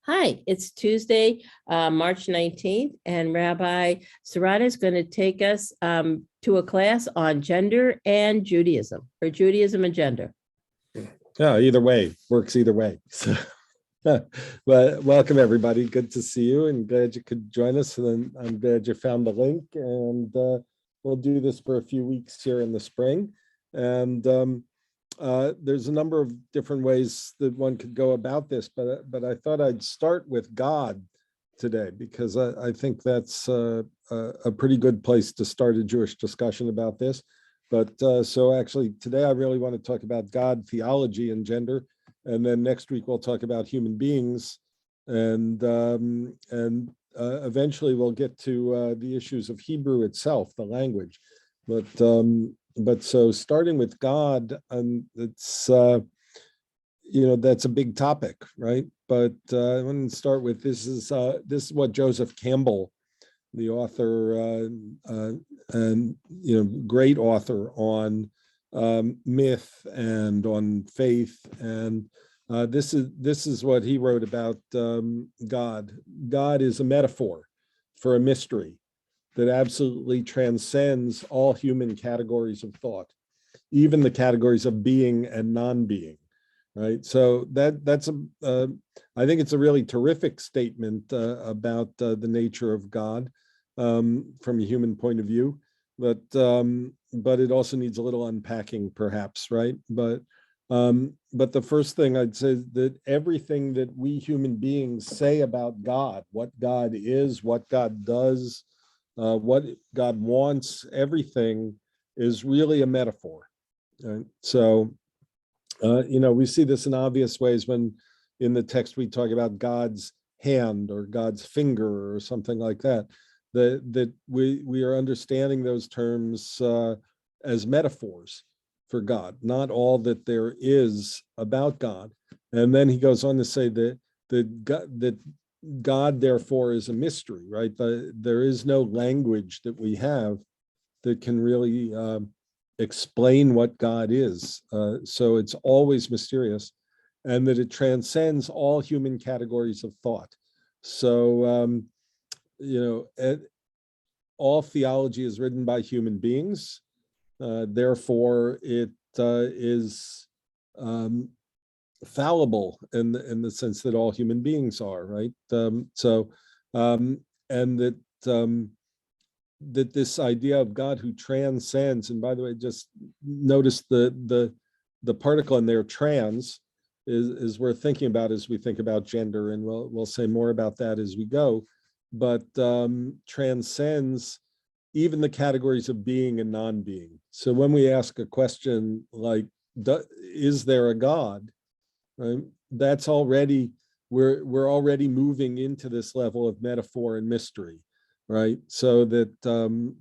Hi, it's Tuesday, March 19th, and Rabbi Serotta is going to take us to a class on gender and Judaism, or Judaism and gender. Yeah, either way, works either way. So, well, welcome everybody. Good to see you and glad you could join us. And I'm glad you found the link, and we'll do this for a few weeks here in the spring. And there's a number of different ways that one could go about this, but I thought I'd start with God today because I think that's a pretty good place to start a Jewish discussion about this. But so actually today I really want to talk about God, theology, and gender, and then next week we'll talk about human beings, and eventually we'll get to the issues of Hebrew itself, the language. But so starting with God, it's that's a big topic, right? But I want to start with this is what Joseph Campbell, the author and great author on myth and on faith, and this is what he wrote about God. God is a metaphor for a mystery that absolutely transcends all human categories of thought, even the categories of being and non-being, right? So that's I think it's a really terrific statement about the nature of God from a human point of view, but it also needs a little unpacking, perhaps, right? But the first thing I'd say is that everything that we human beings say about God, what God is, what God does, what God wants, everything is really a metaphor. Right? So, we see this in obvious ways when in the text we talk about God's hand or God's finger or something like that, that we are understanding those terms as metaphors for God, not all that there is about God. And then he goes on to say that God, therefore, is a mystery, right? There is no language that we have that can really explain what God is. So it's always mysterious, and that it transcends all human categories of thought. So, all theology is written by human beings. Therefore, it is fallible in the sense that all human beings are, right? And that that this idea of God who transcends, and by the way, just notice the particle in there, trans, is worth thinking about as we think about gender, and we'll say more about that as we go, but transcends even the categories of being and non-being. So when we ask a question like, is there a God? Right? That's already, we're already moving into this level of metaphor and mystery, right? So that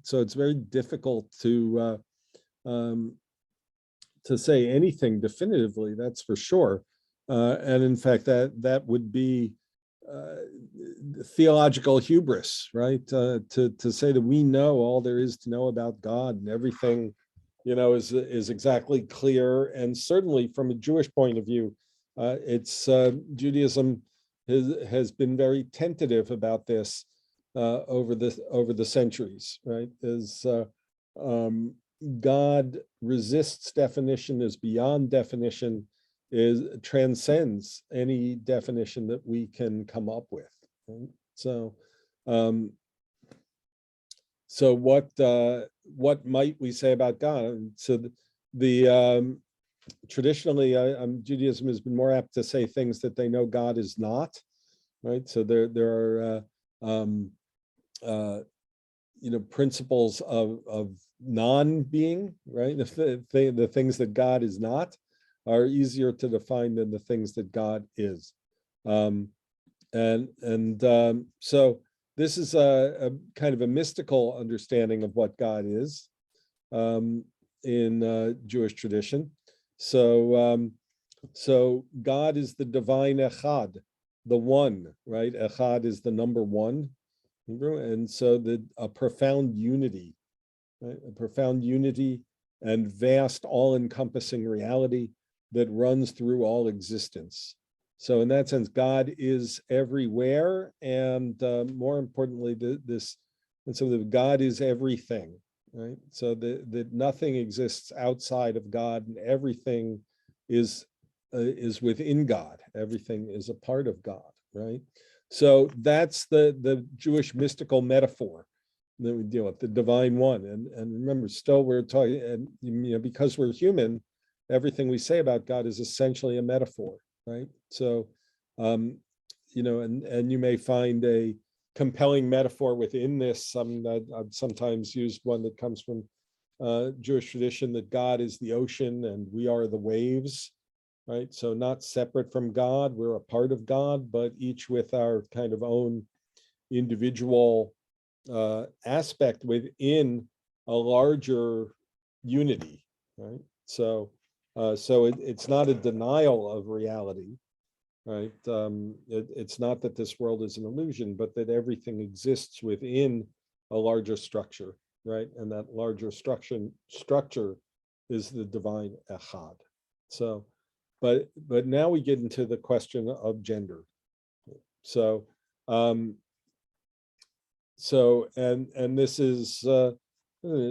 so it's very difficult to say anything definitively, that's for sure. And in fact, that would be theological hubris, right? To say that we know all there is to know about God and everything, is exactly clear. And certainly from a Jewish point of view, it's Judaism has been very tentative about this over the centuries, right? God resists definition, is beyond definition, transcends any definition that we can come up with. Right? So, what might we say about God? So the traditionally, Judaism has been more apt to say things that they know God is not, right? So there are principles of non-being, right? The things that God is not are easier to define than the things that God is. So this is a kind of a mystical understanding of what God is in Jewish tradition. So God is the divine echad, the one, right? Echad is the number one, and so a profound unity, right? A profound unity and vast, all-encompassing reality that runs through all existence. So in that sense, God is everywhere, and more importantly, God is everything, right? So that nothing exists outside of God, and everything is within God. Everything is a part of God, right? So that's the Jewish mystical metaphor that we deal with, the divine one. And remember, still we're talking, and because we're human, everything we say about God is essentially a metaphor, right? So, and you may find a compelling metaphor within this. I've sometimes used one that comes from Jewish tradition, that God is the ocean and we are the waves, right? So not separate from God, we're a part of God, but each with our kind of own individual aspect within a larger unity, right? So it's not a denial of reality, right? It's not that this world is an illusion, but that everything exists within a larger structure, right? And that larger structure is the divine echad. So, but now we get into the question of gender. So, and this is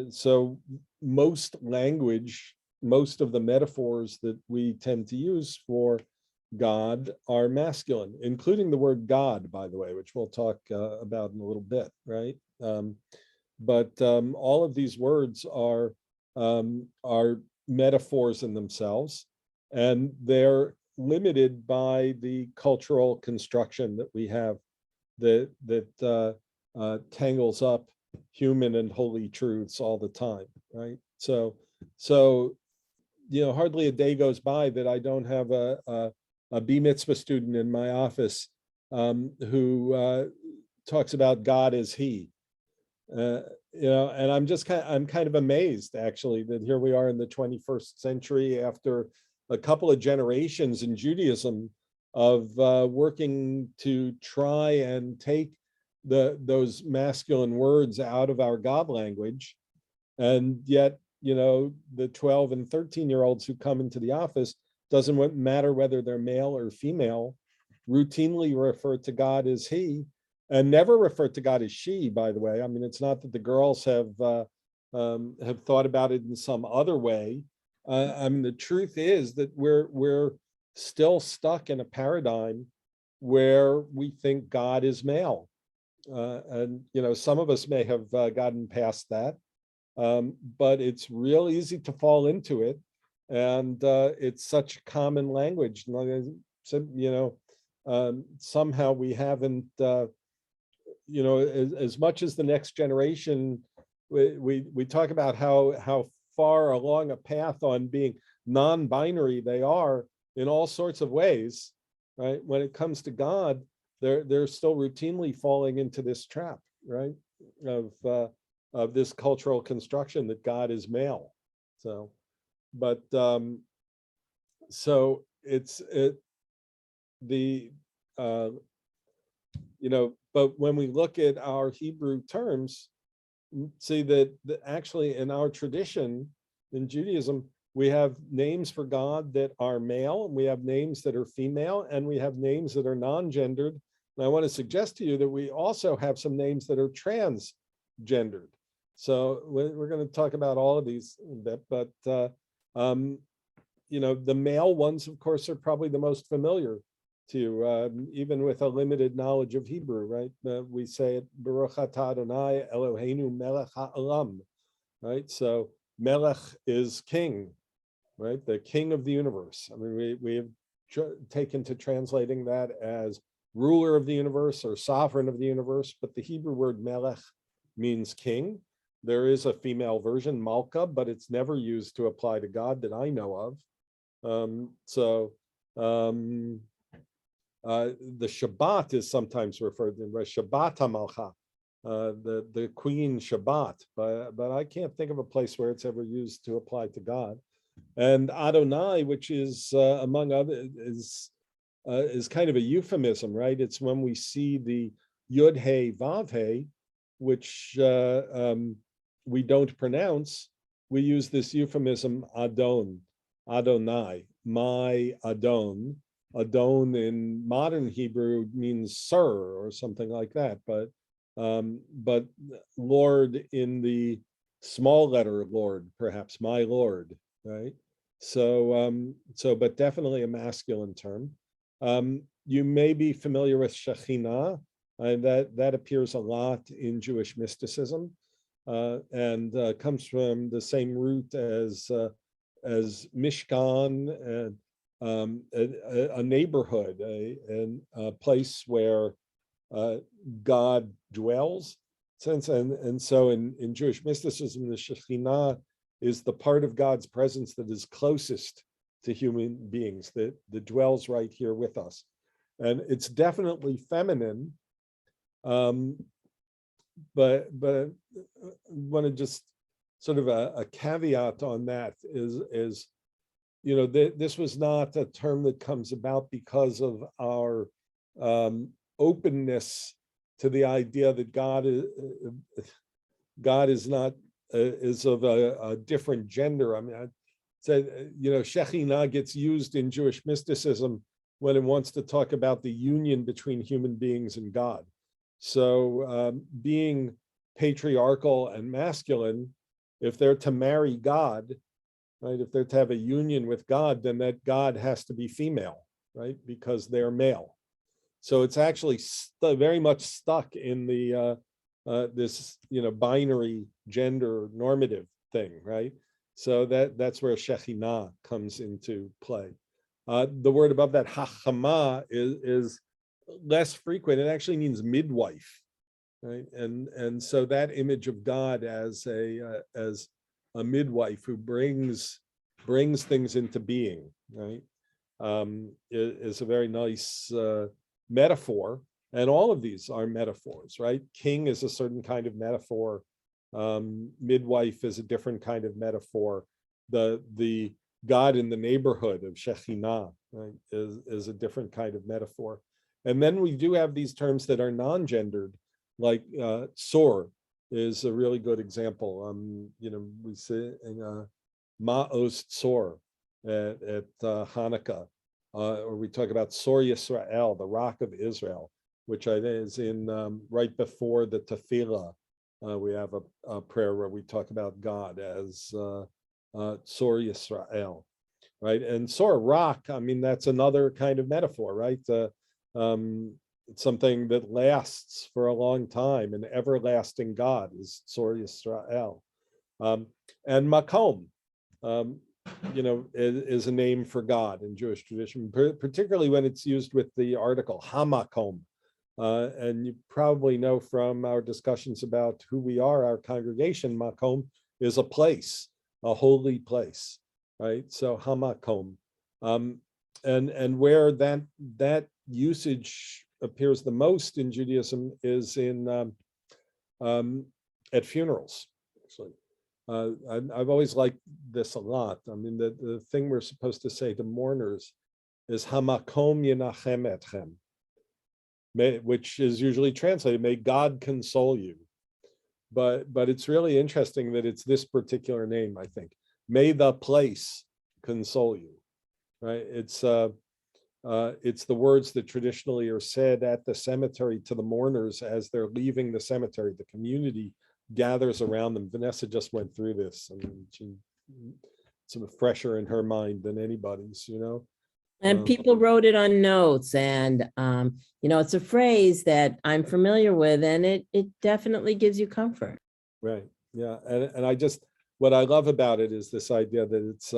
so most language, most of the metaphors that we tend to use for God are masculine, including the word God, by the way, which we'll talk about in a little bit, right? But all of these words are metaphors in themselves, and they're limited by the cultural construction that we have that tangles up human and holy truths all the time, right? So hardly a day goes by that I don't have a B mitzvah student in my office who talks about God as He. And I'm kind of amazed, actually, that here we are in the 21st century after a couple of generations in Judaism of working to try and take those masculine words out of our God language. And yet, the 12 and 13-year-olds who come into the office, doesn't matter whether they're male or female, routinely refer to God as He, and never refer to God as she, by the way. I mean, it's not that the girls have thought about it in some other way. I mean, the truth is that we're still stuck in a paradigm where we think God is male. And some of us may have gotten past that, but it's real easy to fall into it, and it's such common language. Somehow we haven't, as much as the next generation, we talk about how far along a path on being non-binary they are in all sorts of ways, right? When it comes to God, they're still routinely falling into this trap, right? Of this cultural construction that God is male. So, but so but when we look at our Hebrew terms, see that actually in our tradition in Judaism, we have names for God that are male, and we have names that are female, and we have names that are non-gendered. And I want to suggest to you that we also have some names that are transgendered. So we're going to talk about all of these a bit, but the male ones, of course, are probably the most familiar to you, even with a limited knowledge of Hebrew, right? We say it, Baruch atah Adonai Eloheinu melech ha'olam, right? So melech is king, right? The king of the universe. I mean, we have taken to translating that as ruler of the universe or sovereign of the universe, but the Hebrew word melech means king. There is a female version, Malka, but it's never used to apply to God that I know of. The Shabbat is sometimes referred to as Shabbat HaMalcha, the Queen Shabbat, but I can't think of a place where it's ever used to apply to God. And Adonai, which is among other, is kind of a euphemism, right? It's when we see the Yud He Vav He, which we don't pronounce, we use this euphemism Adon, Adonai, my Adon, Adon in modern Hebrew means sir or something like that, but Lord in the small letter Lord, perhaps my Lord, right? So but definitely a masculine term. You may be familiar with Shekhinah, and that appears a lot in Jewish mysticism, and comes from the same root as Mishkan, and a neighborhood, a place where God dwells. And so in Jewish mysticism, the Shekhinah is the part of God's presence that is closest to human beings, that dwells right here with us. And it's definitely feminine, but I want to just sort of a caveat on that is this was not a term that comes about because of our openness to the idea that God is not is of a different gender. I mean, I'd say Shekhinah gets used in Jewish mysticism when it wants to talk about the union between human beings and God. So being patriarchal and masculine, if they're to marry God, right, if they're to have a union with God, then that God has to be female, right, because they're male. So it's actually very much stuck in the this binary gender normative thing, right? So that's where Shekhinah comes into play. The word above that, Hachama, is less frequent. It actually means midwife, right? And so that image of God as a midwife who brings things into being, right, is a very nice metaphor. And all of these are metaphors, right? King is a certain kind of metaphor. Midwife is a different kind of metaphor. The God in the neighborhood of Shekhinah, right, is a different kind of metaphor. And then we do have these terms that are non-gendered, like sor is a really good example. We say Ma'os Sor at Hanukkah, or we talk about Sor Yisrael, the Rock of Israel, which is in right before the Tefillah. We have a prayer where we talk about God as Sor Yisrael, right? And Sor, rock, I mean, that's another kind of metaphor, right? It's something that lasts for a long time. An everlasting God is Sor Yisrael. And Makom, is a name for God in Jewish tradition, particularly when it's used with the article Hamakom. And you probably know from our discussions about who we are, our congregation, Makom is a place, a holy place, right? So Hamakom. And where that usage appears the most in Judaism is in at funerals, actually. I've always liked this a lot. I mean, the thing we're supposed to say to mourners is Hamakom Yenachem Etchem, which is usually translated, may God console you. But it's really interesting that it's this particular name, I think. May the place console you, right? It's the words that traditionally are said at the cemetery to the mourners as they're leaving the cemetery. The community gathers around them. Vanessa just went through this. I mean, it's fresher in her mind than anybody's, And people wrote it on notes, and it's a phrase that I'm familiar with, and it definitely gives you comfort. Right. Yeah. And what I love about it is this idea that it's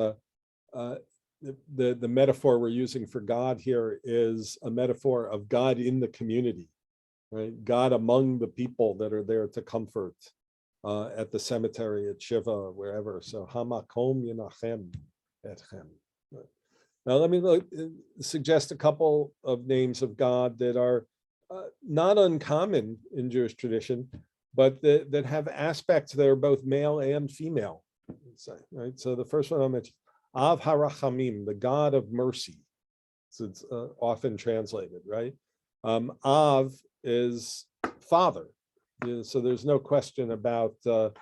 the metaphor we're using for God here is a metaphor of God in the community, right? God among the people that are there to comfort at the cemetery, at Shiva, wherever. So Hamakom Yenachem Etchem. Now, let me suggest a couple of names of God that are not uncommon in Jewish tradition, but that have aspects that are both male and female. Right. So the first one I'll mention, Av Harachamim, the God of mercy. So it's often translated, right? Av is father. So there's no question about the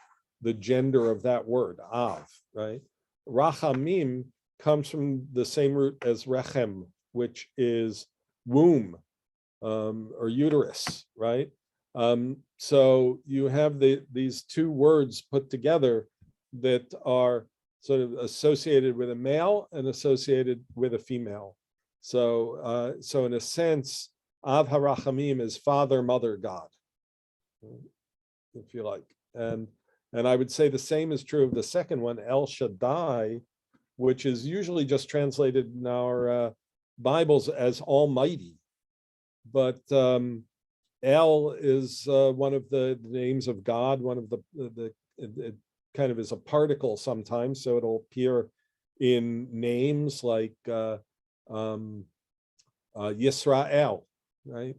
gender of that word, Av, right? Rachamim comes from the same root as rechem, which is womb, or uterus, right? So you have these two words put together that are sort of associated with a male and associated with a female. So, so in a sense, Av HaRachamim is Father, Mother, God, if you like. And I would say the same is true of the second one, El Shaddai, which is usually just translated in our Bibles as Almighty. But El is one of the names of God, one of it kind of is a particle sometimes, so it'll appear in names like Yisrael, right?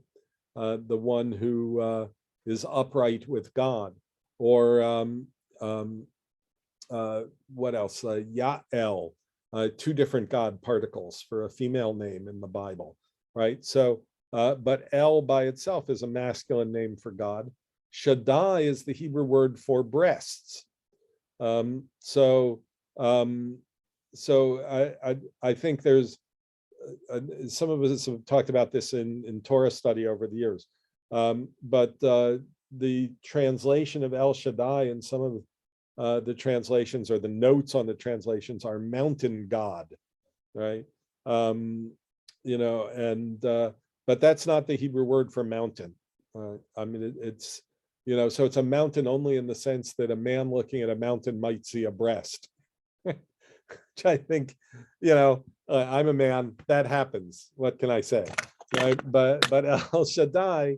The one who is upright with God. Or what else? Ya'el, two different God particles for a female name in the Bible, right? So, but El by itself is a masculine name for God. Shaddai is the Hebrew word for breasts. So I think there's some of us have talked about this in Torah study over the years, but the translation of El Shaddai in some of the translations, or the notes on the translations, are mountain God, right? You know, and but that's not the Hebrew word for mountain. I mean, it's, you know, so it's a mountain only in the sense that a man looking at a mountain might see a breast, which I think, you know, I'm a man, that happens. What can I say? Right? But El Shaddai,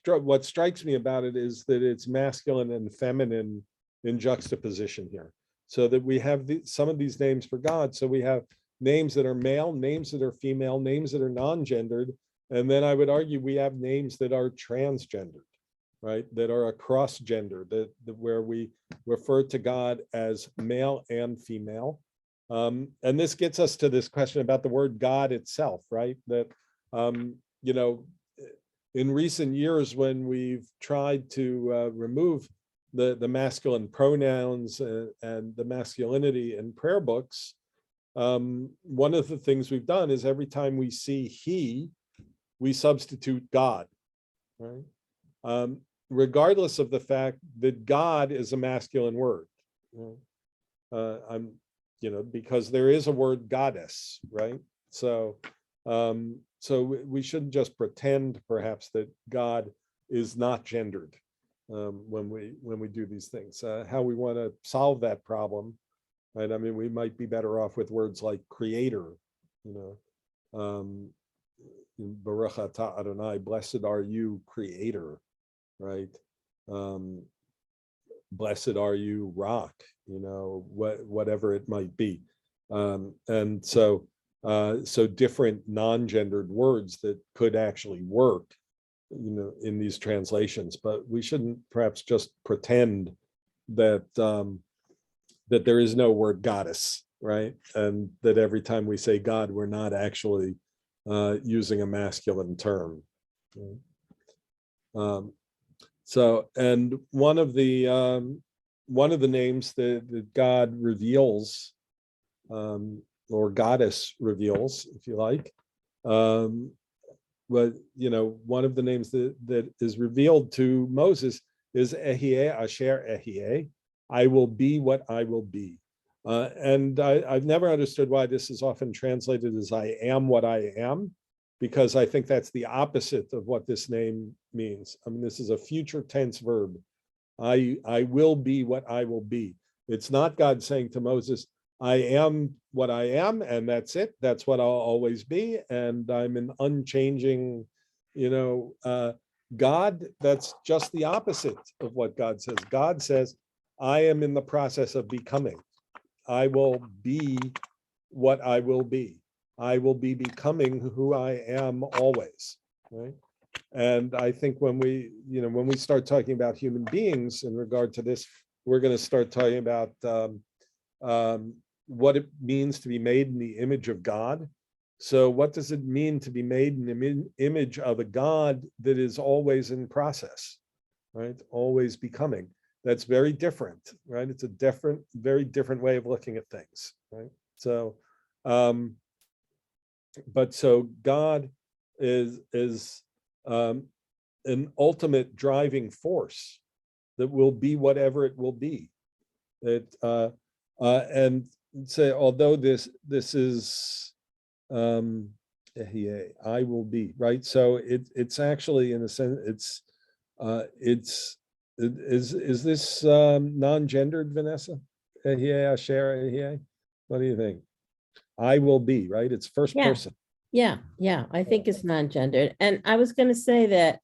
what strikes me about it is that it's masculine and feminine in juxtaposition here. So that we have some of these names for God. So we have names that are male, names that are female, names that are non-gendered, and then I would argue we have names that are transgendered, right? That are across gender, that where we refer to God as male and female. And this gets us to this question about the word God itself, right? That, you know, in recent years, when we've tried to remove the masculine pronouns and the masculinity in prayer books, one of the things we've done is every time we see he, we substitute God, right? Regardless of the fact that God is a masculine word. You know, because there is a word goddess, right? So, so we shouldn't just pretend, perhaps, that God is not gendered when we do these things. How we want to solve that problem, right? I mean, we might be better off with words like creator, you know, Baruch atah Adonai, blessed are you, creator, right? Blessed are you, rock, you know, whatever it might be. And so, so different non-gendered words that could actually work, you know, in these translations, but we shouldn't perhaps just pretend that that there is no word goddess, right? And that every time we say God, we're not actually using a masculine term. Right? So, and one of the names that God reveals, or goddess reveals, if you like, but you know, one of the names that is revealed to Moses is Ehyeh Asher Ehyeh, I will be what I will be. And I've never understood why this is often translated as I am what I am, because I think that's the opposite of what this name means. I mean, this is a future tense verb. I will be what I will be. It's not God saying to Moses, I am what I am, and that's it. That's what I'll always be. And I'm an unchanging, you know, God. That's just the opposite of what God says. God says, I am in the process of becoming. I will be what I will be. I will be becoming who I am always, right? And I think when we, you know, when we start talking about human beings in regard to this, we're going to start talking about what it means to be made in the image of God. So what does it mean to be made in the image of a God that is always in process, right? Always becoming. That's very different, right? It's a very different way of looking at things, right? So, but so God is an ultimate driving force that will be whatever it will be. And say, although this is I will be, right? So it's actually, in a sense, is this non-gendered, Vanessa? What do you think? I will be, right? It's first Yeah. person. Yeah, I think it's non-gendered. And I was going to say that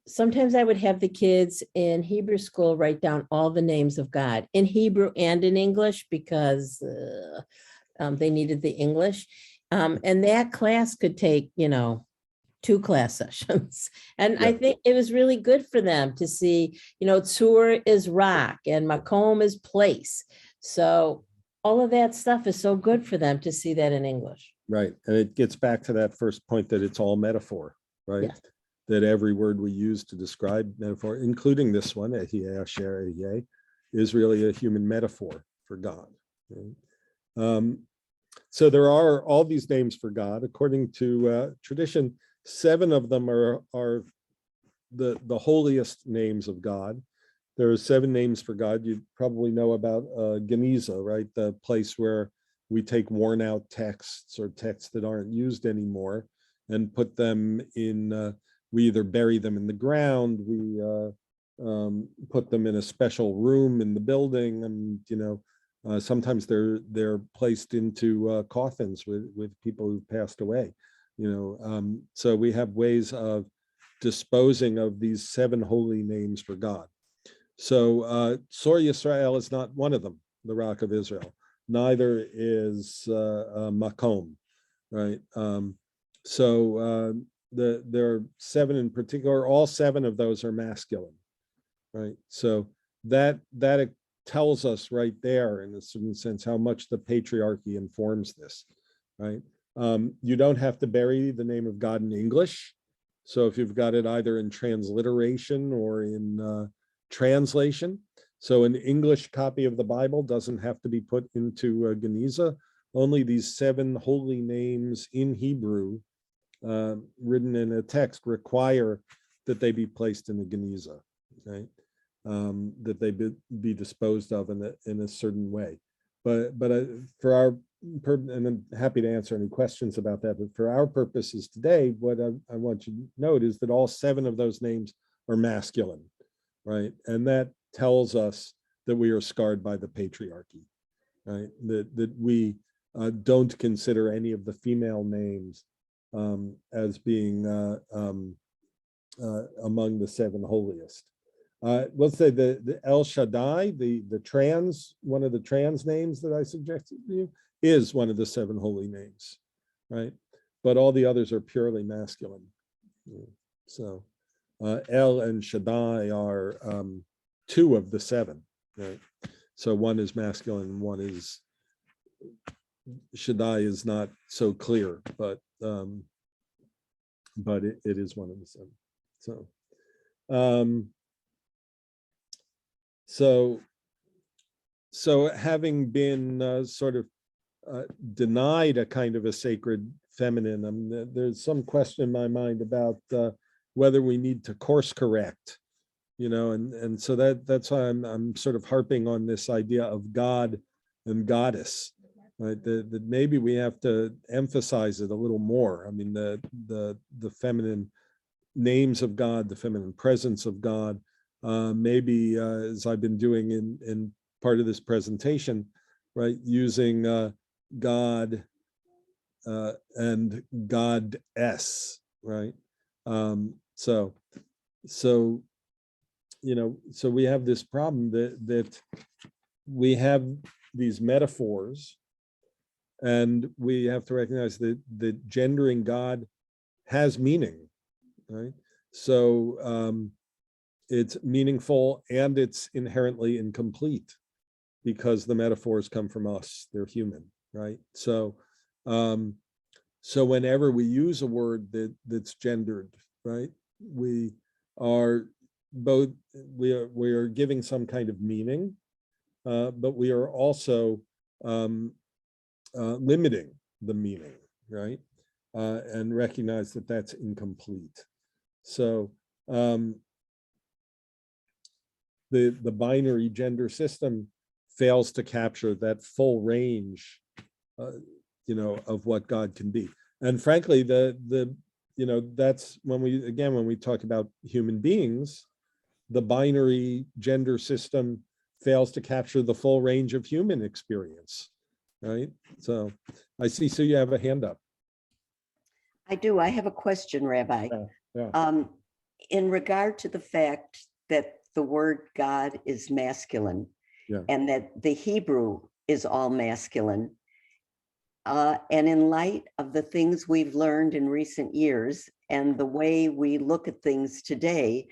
sometimes I would have the kids in Hebrew school write down all the names of God in Hebrew and in English because they needed the English. And that class could take, 2 class sessions. And I Yeah. think it was really good for them to see, Tzur is rock and Makom is place. So all of that stuff is so good for them to see that in English. Right. And it gets back to that first point that it's all metaphor, right? Yes. That every word we use to describe metaphor, including this one, is really a human metaphor for God. Right? So there are all these names for God. According to tradition, 7 of them are the holiest names of God. There are 7 names for God. You probably know about Geniza, right? The place where we take worn out texts or texts that aren't used anymore and put them in, we either bury them in the ground, we put them in a special room in the building, and sometimes they're placed into coffins with people who've passed away. So we have ways of disposing of these 7 holy names for God. So Sor Yisrael is not one of them, the Rock of Israel. Neither is Makom, right? There are 7 in particular. All 7 of those are masculine, right? So that tells us right there, in a certain sense, how much the patriarchy informs this, right? You don't have to bury the name of God in English. So if you've got it either in transliteration or in translation, so an English copy of the Bible doesn't have to be put into Geniza. Only these 7 holy names in Hebrew written in a text require that they be placed in the Geniza, right? That they be disposed of in a certain way. But for our, and I'm happy to answer any questions about that, but for our purposes today, what I want you to note is that all 7 of those names are masculine, right? And that tells us that we are scarred by the patriarchy, right? That we don't consider any of the female names as being among the 7 holiest. Let's say the El Shaddai, one of the trans names that I suggested to you, is one of the 7 holy names, right? But all the others are purely masculine. So El and Shaddai are 2 of the 7, right? So one is masculine and one is, Shaddai is not so clear, but it is one of the 7. So having been sort of denied a kind of a sacred feminine, there's some question in my mind about whether we need to course correct, and so that's why I'm sort of harping on this idea of God and goddess, right? That maybe we have to emphasize it a little more. I mean, the feminine names of God, the feminine presence of God, maybe as I've been doing in part of this presentation, right, using God and goddess, right? So we have this problem that we have these metaphors, and we have to recognize that gendering God has meaning, right? So it's meaningful and it's inherently incomplete because the metaphors come from us; they're human, right? So whenever we use a word that's gendered, right, we are giving some kind of meaning, but we are also limiting the meaning, right? And recognize that that's incomplete. So the binary gender system fails to capture that full range, of what God can be. And frankly, that's when we talk about human beings, the binary gender system fails to capture the full range of human experience, right? So I see, so you have a hand up. I do. I have a question, Rabbi. Yeah. In regard to the fact that the word God is masculine, Yeah. and that the Hebrew is all masculine, and in light of the things we've learned in recent years and the way we look at things today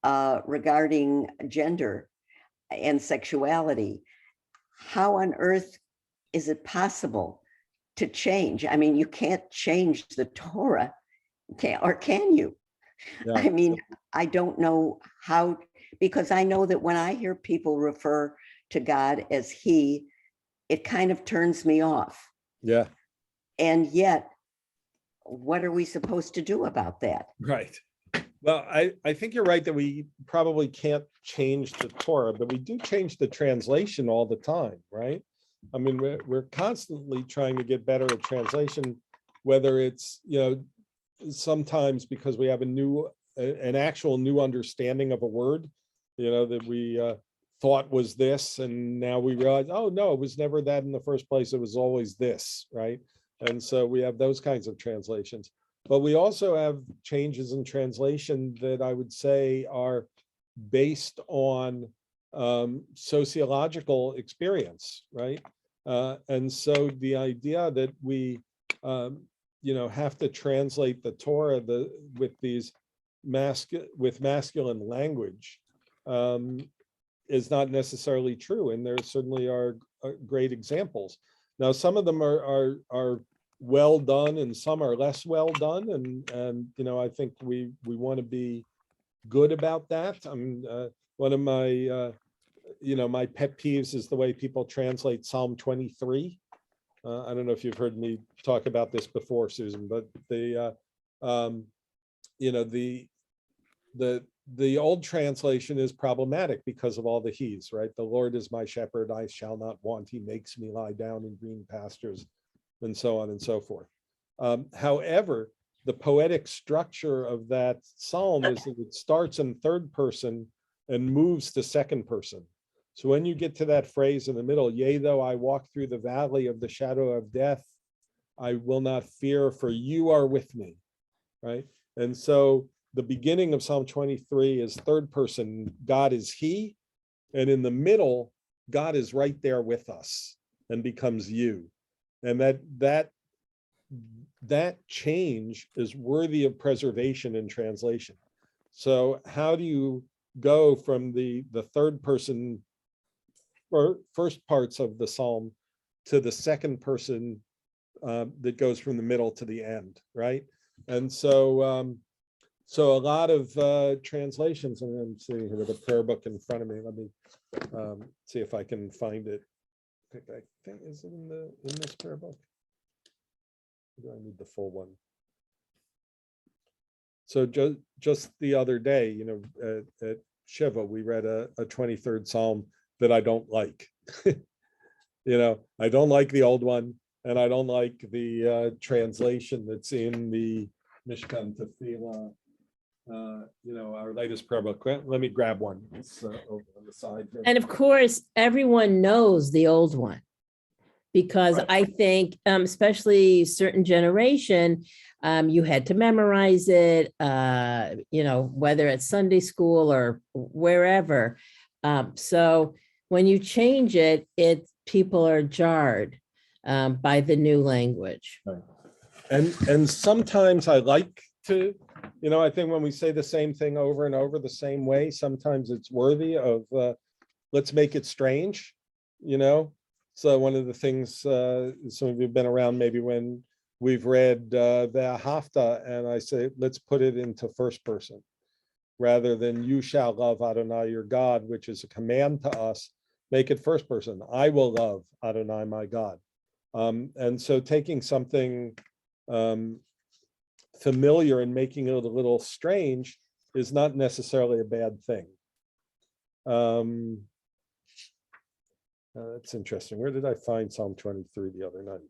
regarding gender and sexuality, how on earth is it possible to change? I mean, you can't change the Torah, or can you? Yeah. I mean, I don't know how, because I know that when I hear people refer to God as he, it kind of turns me off. Yeah. And yet, what are we supposed to do about that? Right. Well, I think you're right that we probably can't change the Torah, but we do change the translation all the time, right? I mean, we're constantly trying to get better at translation, whether it's, sometimes because we have an actual new understanding of a word, that we thought was this, and now we realize, oh no, it was never that in the first place. It was always this, right? And so we have those kinds of translations. But we also have changes in translation that I would say are based on sociological experience, right? And so the idea that we, have to translate the Torah with these masculine language is not necessarily true, and there certainly are great examples. Now, some of them are well done, and some are less well done, and I think we want to be good about that. I mean, one of my my pet peeves is the way people translate Psalm 23. I don't know if you've heard me talk about this before, Susan, but the old translation is problematic because of all the he's, right? The Lord is my shepherd, I shall not want. He makes me lie down in green pastures, and so on and so forth. However, the poetic structure of that psalm is that it starts in third person and moves to second person. So when you get to that phrase in the middle, yea, though I walk through the valley of the shadow of death, I will not fear, for you are with me, right? And so the beginning of Psalm 23 is third person, God is he, and in the middle, God is right there with us and becomes you. And that change is worthy of preservation in translation. So how do you go from the third person or first parts of the psalm to the second person that goes from the middle to the end, right? And so so a lot of translations, and I'm sitting here with a prayer book in front of me. Let me see if I can find it. I think is it in this prayer book? Do I need the full one? So just the other day, at Shiva, we read a 23rd Psalm that I don't like. I don't like the old one, and I don't like the translation that's in the Mishkan Tefillah, our latest prayer book. Let me grab one. It's over on the side here. And of course, everyone knows the old one, because Right. I think, especially certain generation, you had to memorize it, whether it's Sunday school or wherever. So when you change it, people are jarred by the new language. Right. And sometimes I like to, I think when we say the same thing over and over the same way, sometimes it's worthy of let's make it strange, So one of the things, some of you have been around maybe when we've read the Hafta, and I say, let's put it into first person, rather than you shall love Adonai your God, which is a command to us, make it first person. I will love Adonai my God. And so taking something familiar and making it a little strange is not necessarily a bad thing. That's interesting. Where did I find Psalm 23 the other night?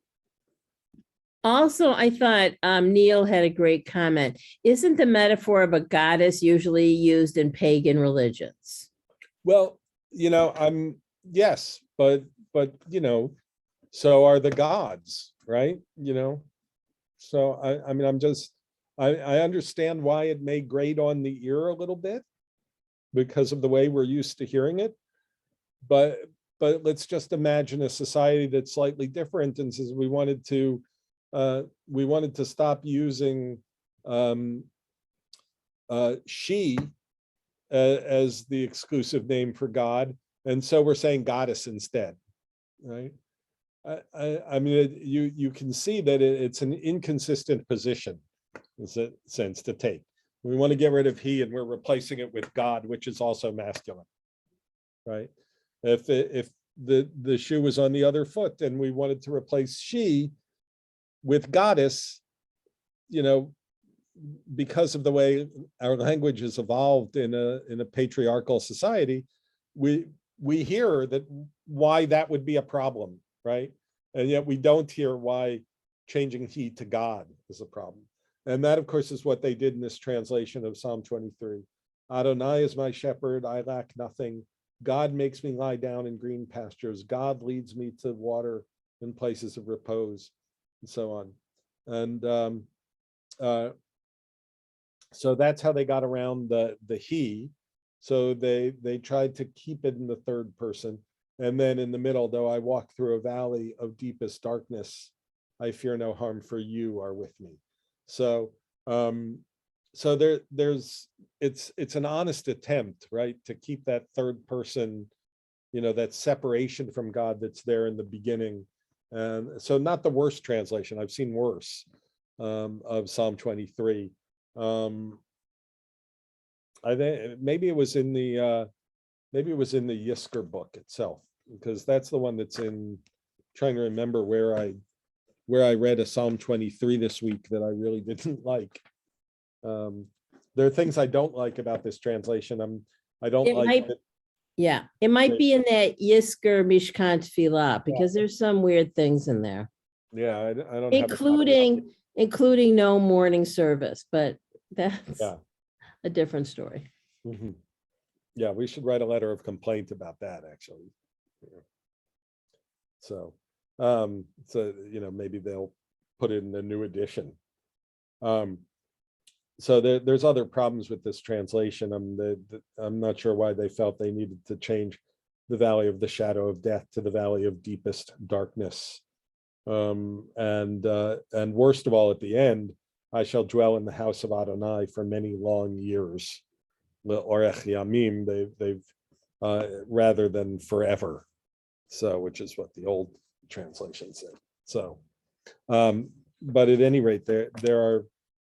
Also, I thought Neil had a great comment. Isn't the metaphor of a goddess usually used in pagan religions? Well, yes, but so are the gods, right? So I mean, I understand why it may grate on the ear a little bit because of the way we're used to hearing it, but let's just imagine a society that's slightly different and says we wanted to stop using she as the exclusive name for God, and so we're saying goddess instead, right? I mean, you can see that it's an inconsistent position, in a sense, to take. We want to get rid of he, and we're replacing it with God, which is also masculine, right? If the shoe was on the other foot, and we wanted to replace she with goddess, because of the way our language has evolved in a patriarchal society, we hear that why that would be a problem, right? And yet we don't hear why changing he to God is a problem. And that, of course, is what they did in this translation of Psalm 23. Adonai is my shepherd, I lack nothing. God makes me lie down in green pastures. God leads me to water in places of repose, and so on. And so that's how they got around the he. So they tried to keep it in the third person. And then in the middle, though I walk through a valley of deepest darkness, I fear no harm, for you are with me. So it's an honest attempt, right, to keep that third person, that separation from God that's there in the beginning. And so not the worst translation. I've seen worse of Psalm 23. I think maybe it was in the Yisker book itself, because that's the one that's in. Trying to remember where I read a Psalm 23 this week that I really didn't like. There are things I don't like about this translation. I don't It like might- it. Yeah, it might be in that Yisker Mishkan Tefillah, because there's some weird things in there, Yeah, I don't have including no morning service, but that's Yeah. a different story. Mhm. Yeah, we should write a letter of complaint about that, actually. So maybe they'll put it in the new edition. So there's other problems with this translation. I'm not sure why they felt they needed to change the valley of the shadow of death to the valley of deepest darkness. And worst of all, at the end, I shall dwell in the house of Adonai for many long years. Orech Yamim, they've rather than forever. So, which is what the old translation said. So, but at any rate, there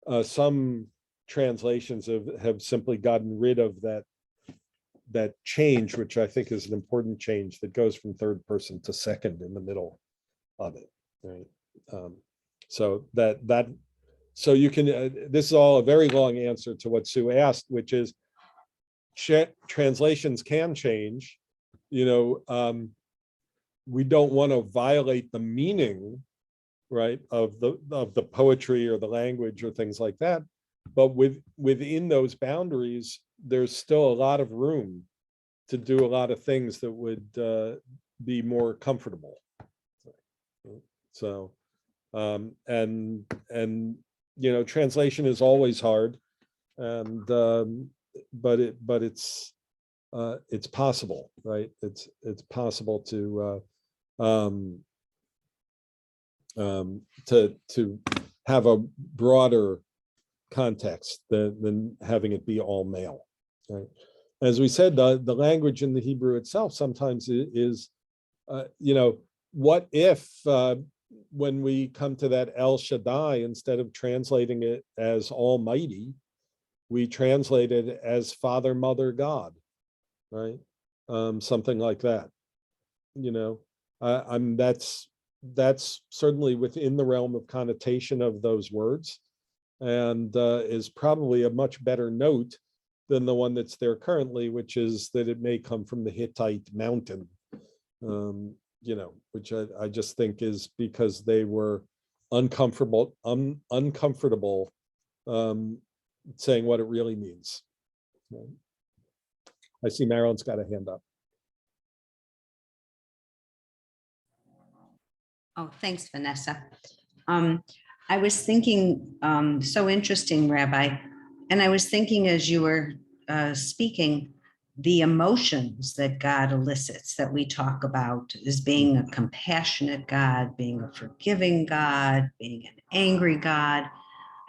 are some translations have simply gotten rid of that change, which I think is an important change that goes from third person to second in the middle of it. Right. So you can. This is all a very long answer to what Sue asked, which is translations can change. We don't want to violate the meaning, right, of the poetry or the language or things like that. But within those boundaries, there's still a lot of room to do a lot of things that would be more comfortable. So, and translation is always hard, and but it's possible, right? It's possible to have a broader context than having it be all male, right? As we said, the language in the Hebrew itself sometimes is what if when we come to that El Shaddai, instead of translating it as Almighty, we translate it as Father, Mother, God, right? Something like that. That's that's certainly within the realm of connotation of those words, and is probably a much better note than the one that's there currently, which is that it may come from the Hittite mountain, which I just think is because they were uncomfortable saying what it really means. I see Marilyn's got a hand up. Oh, thanks, Vanessa. I was thinking, so interesting, Rabbi. And I was thinking as you were speaking, the emotions that God elicits that we talk about as being a compassionate God, being a forgiving God, being an angry God.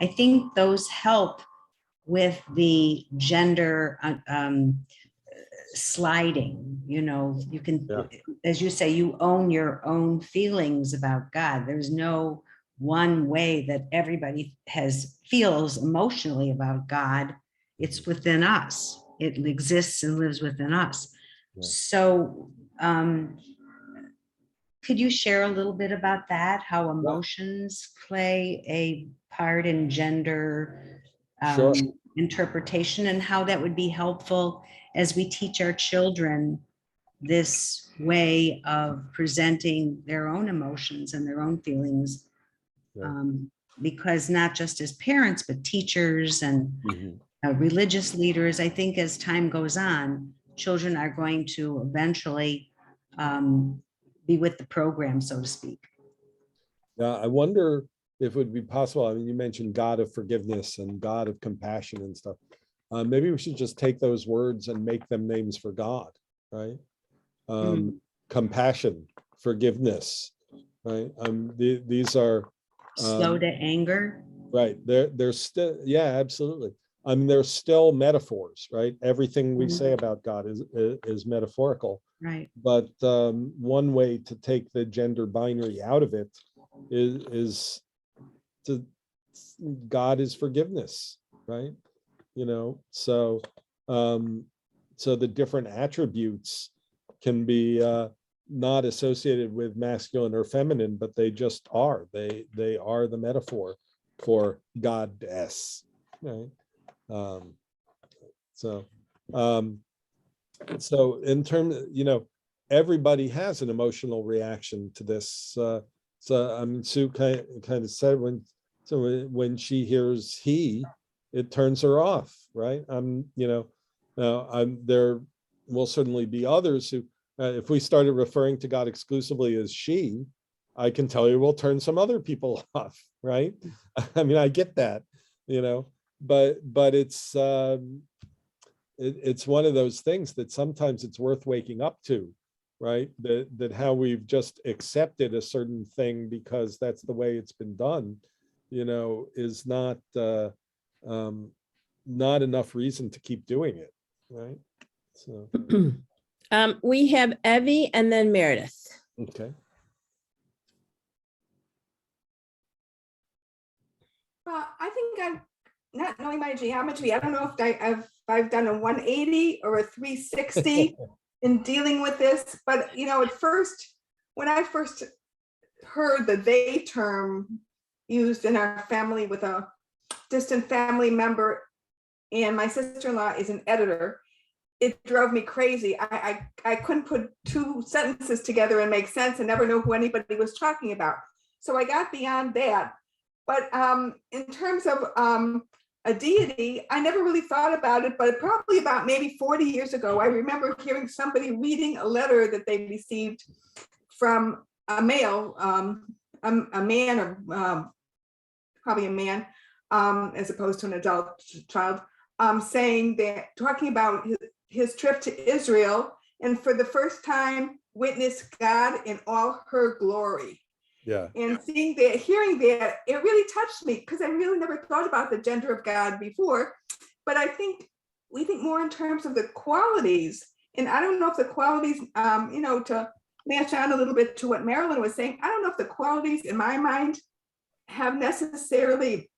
I think those help with the gender sliding. You can, as you say, you own your own feelings about God. There's no one way that everybody feels emotionally about God. It's within us. It exists and lives within us. Yeah. So could you share a little bit about that, how emotions play a part in gender Sure. interpretation, and how that would be helpful as we teach our children this way of presenting their own emotions and their own feelings? Because not just as parents, but teachers and religious leaders, I think as time goes on, children are going to eventually be with the program, so to speak. Yeah, I wonder if it would be possible. I mean, you mentioned God of forgiveness and God of compassion and stuff. Maybe we should just take those words and make them names for God, right? Compassion, forgiveness, right? These are Slow to anger. Right. They're still, yeah, absolutely. I mean, they're still metaphors, right? Everything we say about God is metaphorical. Right. But one way to take the gender binary out of it is to God is forgiveness, right? So the different attributes can be not associated with masculine or feminine, but they just are. They are the metaphor for goddess, right? So in terms, everybody has an emotional reaction to this. So I mean, Sue kind of said when she hears he, it turns her off, right? There will certainly be others who, if we started referring to God exclusively as she, I can tell you we'll turn some other people off, right? I mean, I get that, but it's one of those things that sometimes it's worth waking up to, right? That how we've just accepted a certain thing because that's the way it's been done, is not enough reason to keep doing it, right? So we have Evie and then Meredith. okay. I think I'm not knowing my geometry. I don't know if I've done a 180 or a 360 in dealing with this, but at first, when I first heard the they term used in our family with a distant family member, and my sister-in-law is an editor, it drove me crazy. I couldn't put two sentences together and make sense and never know who anybody was talking about. So I got beyond that. But in terms of a deity, I never really thought about it, but probably about maybe 40 years ago, I remember hearing somebody reading a letter that they received from a male, a man, or probably a man, as opposed to an adult child, saying that, talking about his trip to Israel, and for the first time witnessed God in all her glory. Yeah. And seeing that, hearing that, it really touched me because I really never thought about the gender of God before. But I think we think more in terms of the qualities. And I don't know if the qualities, to match on a little bit to what Marilyn was saying, I don't know if the qualities in my mind have necessarily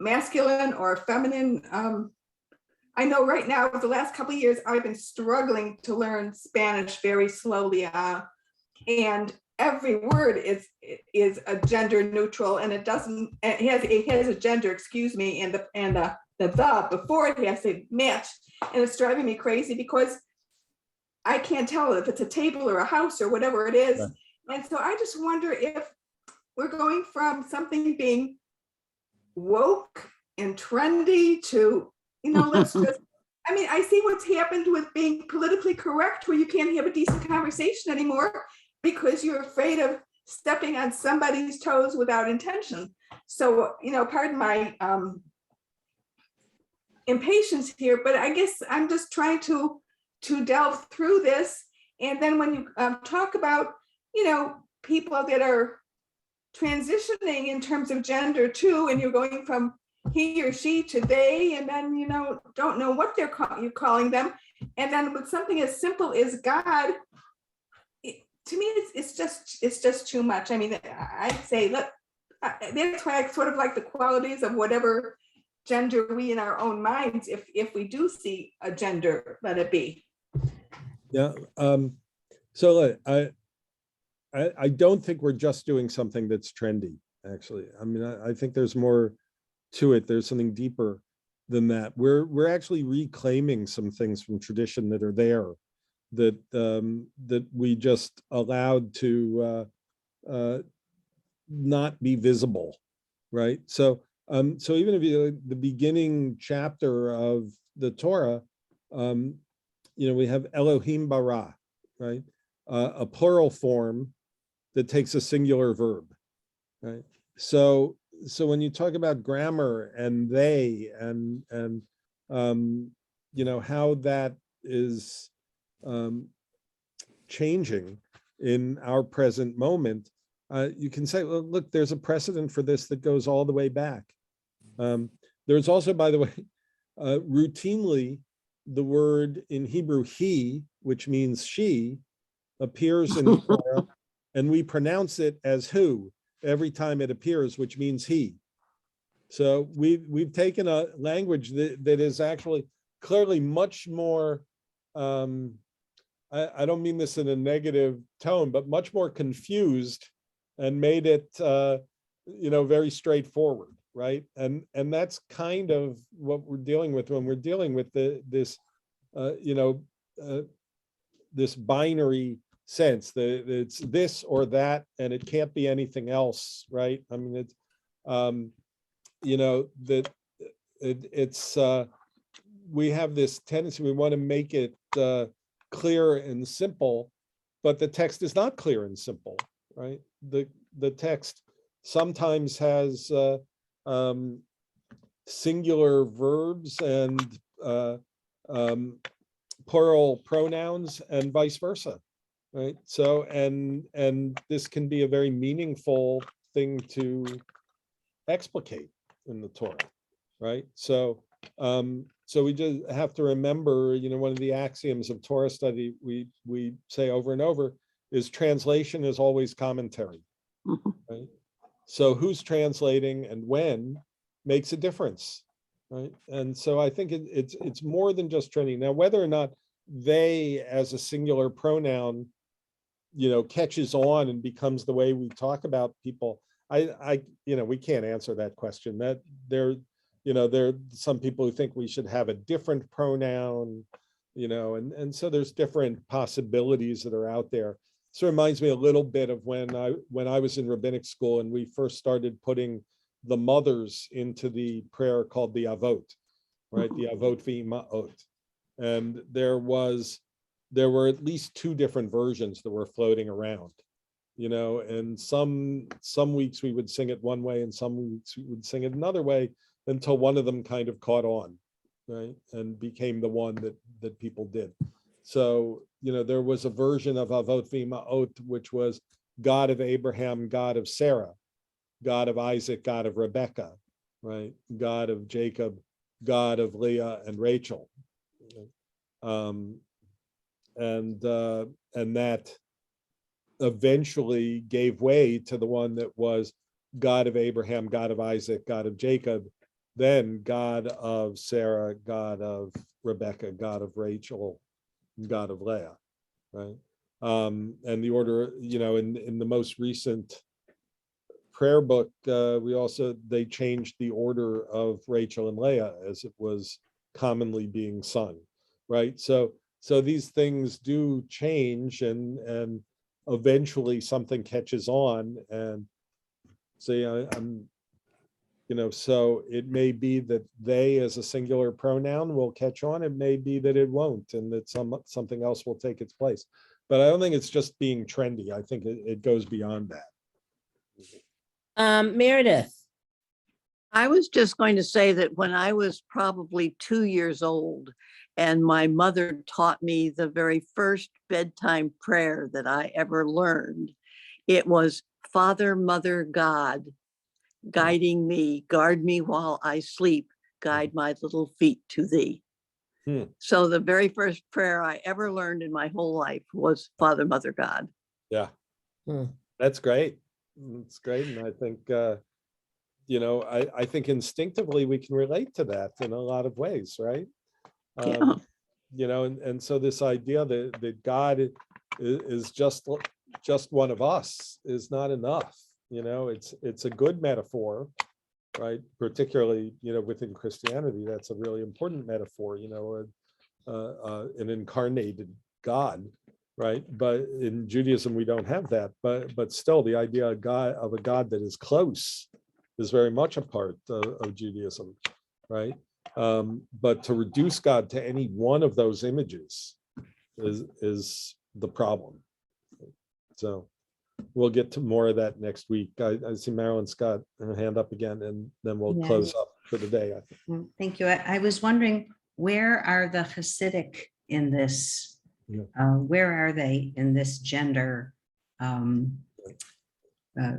masculine or feminine. I know right now, the last couple of years, I've been struggling to learn Spanish very slowly. And every word is a gender neutral, and it has a gender, excuse me, and the before it has to match, and it's driving me crazy because I can't tell if it's a table or a house or whatever it is. Right. And so I just wonder if we're going from something being woke and trendy to, let's just, I mean, I see what's happened with being politically correct, where you can't have a decent conversation anymore because you're afraid of stepping on somebody's toes without intention. So, pardon my impatience here, but I guess I'm just trying to delve through this. And then when you talk about, people that are transitioning in terms of gender too, and you're going from he or she to they, and then, don't know what you're calling them. And then with something as simple as God, to me, it's just too much. I mean, I'd say, that's why I sort of like the qualities of whatever gender we in our own minds, if we do see a gender, let it be. Yeah. So I don't think we're just doing something that's trendy, actually. I mean, I think there's more to it. There's something deeper than that. We're actually reclaiming some things from tradition that are there, that that we just allowed to not be visible, right? So even if you the beginning chapter of the Torah, we have Elohim bara, right? A plural form that takes a singular verb, right? So when you talk about grammar and they and how that is changing in our present moment, you can say, well, look, there's a precedent for this that goes all the way back. There's also, by the way, routinely the word in Hebrew he, which means she, appears in Torah, and we pronounce it as who every time it appears, which means he. So we've taken a language that is actually clearly much more, I don't mean this in a negative tone, but much more confused, and made it very straightforward, right? And that's kind of what we're dealing with when we're dealing with this binary sense that it's this or that, and it can't be anything else, right? I mean, it's that it's we have this tendency, we want to make it clear and simple, but the text is not clear and simple, right? The text sometimes has singular verbs and plural pronouns and vice versa, right? So and this can be a very meaningful thing to explicate in the Torah, right? So we just have to remember, one of the axioms of Torah study we say over and over is translation is always commentary, right? So who's translating and when makes a difference, right? And so I think it's more than just training. Now, whether or not they as a singular pronoun, catches on and becomes the way we talk about people, we can't answer that question. That there are some people who think we should have a different pronoun, and so there's different possibilities that are out there. So it reminds me a little bit of when I was in rabbinic school and we first started putting the mothers into the prayer called the Avot, right? The Avot v'Ima'ot. And there were at least two different versions that were floating around, and some weeks we would sing it one way and some weeks we would sing it another way, until one of them kind of caught on, right? And became the one that people did. So, there was a version of Avot v'Ima'ot, which was God of Abraham, God of Sarah, God of Isaac, God of Rebecca, right? God of Jacob, God of Leah and Rachel. And that eventually gave way to the one that was God of Abraham, God of Isaac, God of Jacob, then God of Sarah, God of Rebecca, God of Rachel, God of Leah, right? And the order, in the most recent prayer book, they changed the order of Rachel and Leah as it was commonly being sung, right? So these things do change, and eventually something catches on, and so it may be that they as a singular pronoun will catch on. It may be that it won't, and that something else will take its place. But I don't think it's just being trendy. I think it goes beyond that. Meredith. I was just going to say that when I was probably 2 years old and my mother taught me the very first bedtime prayer that I ever learned, it was, Father, Mother, God, guiding me, guard me while I sleep, guide my little feet to thee. So the very first prayer I ever learned in my whole life was Father, Mother, God. Yeah, that's great. It's great. And I think, I think instinctively we can relate to that in a lot of ways, right? And so this idea that God is just one of us is not enough. It's a good metaphor, right? Particularly, within Christianity, that's a really important metaphor, an incarnated God, right? But in Judaism, we don't have that. But still, the idea of a God that is close is very much a part of Judaism, right? But to reduce God to any one of those images is the problem. So we'll get to more of that next week. I see Marilyn's got her hand up again, and then we'll close up for the day, I think. Thank you. I was wondering, where are the Hasidic in this? Where are they in this gender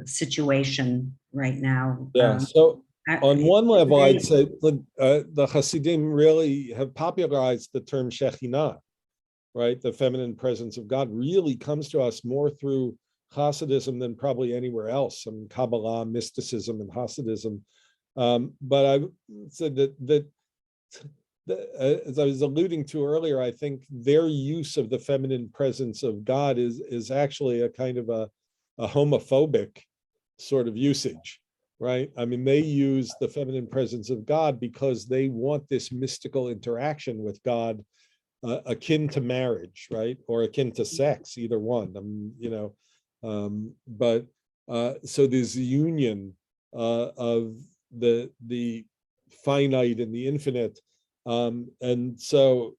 situation right now? So on one level, I'd say the Hasidim really have popularized the term Shekhinah, right? The feminine presence of God really comes to us more through Hasidism than probably anywhere else, and Kabbalah, mysticism, and Hasidism. But I said that as I was alluding to earlier, I think their use of the feminine presence of God is actually a kind of a homophobic sort of usage, right? I mean, they use the feminine presence of God because they want this mystical interaction with God, akin to marriage, right? Or akin to sex, either one. So this union of the finite and the infinite, and so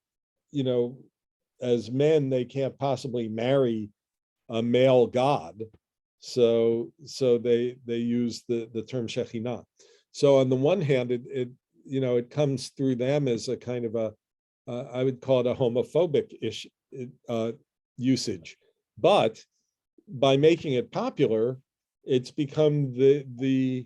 as men, they can't possibly marry a male god, so they use the term Shekhinah. So on the one hand, it comes through them as a kind of I would call it a homophobic usage, but by making it popular, it's become the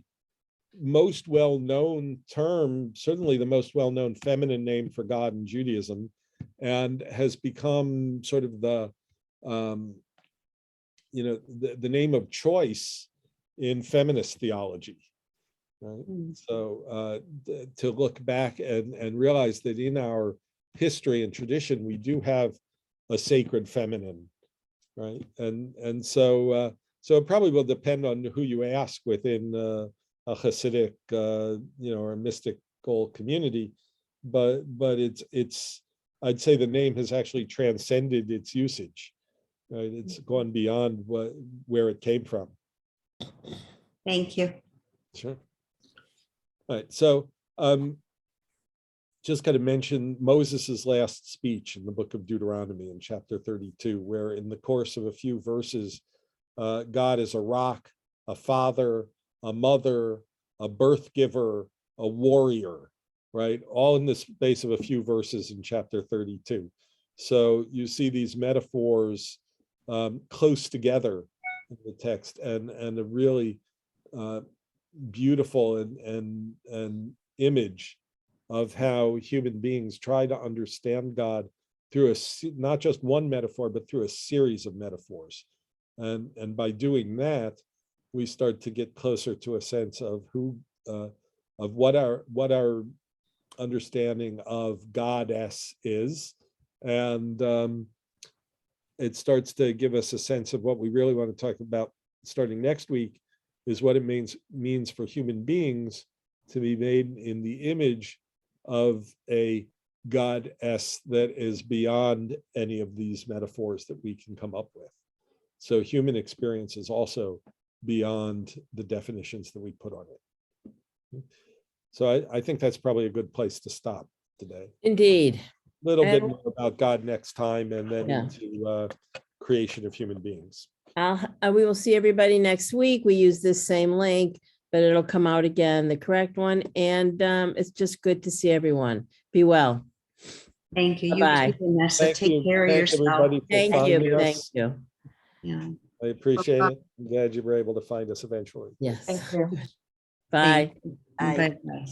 most well-known term, certainly the most well-known feminine name for God in Judaism, and has become sort of the name of choice in feminist theology. Right? So to look back and realize that in our history and tradition, we do have a sacred feminine, right? And so it probably will depend on who you ask within a Hasidic, or a mystical community, but it's I'd say the name has actually transcended its usage, right? It's gone beyond where it came from. Thank you. Sure. All right, so just got to mention Moses's last speech in the book of Deuteronomy in chapter 32, where in the course of a few verses, God is a rock, a father, a mother, a birth giver, a warrior, right? All in the space of a few verses in chapter 32. So you see these metaphors close together in the text, and a really beautiful and image of how human beings try to understand God through not just one metaphor, but through a series of metaphors. And by doing that, we start to get closer to a sense of what our understanding of Goddess is, and it starts to give us a sense of what we really want to talk about starting next week, is what it means for human beings to be made in the image of a goddess that is beyond any of these metaphors that we can come up with. So human experience is also beyond the definitions that we put on it. So I think that's probably a good place to stop today. Indeed. A little bit And- more about God next time, and then Yeah. into creation of human beings. We will see everybody next week. We use this same link, but it'll come out again, the correct one. And it's just good to see everyone. Be well. Thank you. You Bye-bye. too, Vanessa. Thank Take you. care of Thank yourself. everybody for Thank finding you. Thank us. you. Yeah. I appreciate it. I'm glad you were able to find us eventually. Yes. Thank you. Bye. Bye. Bye.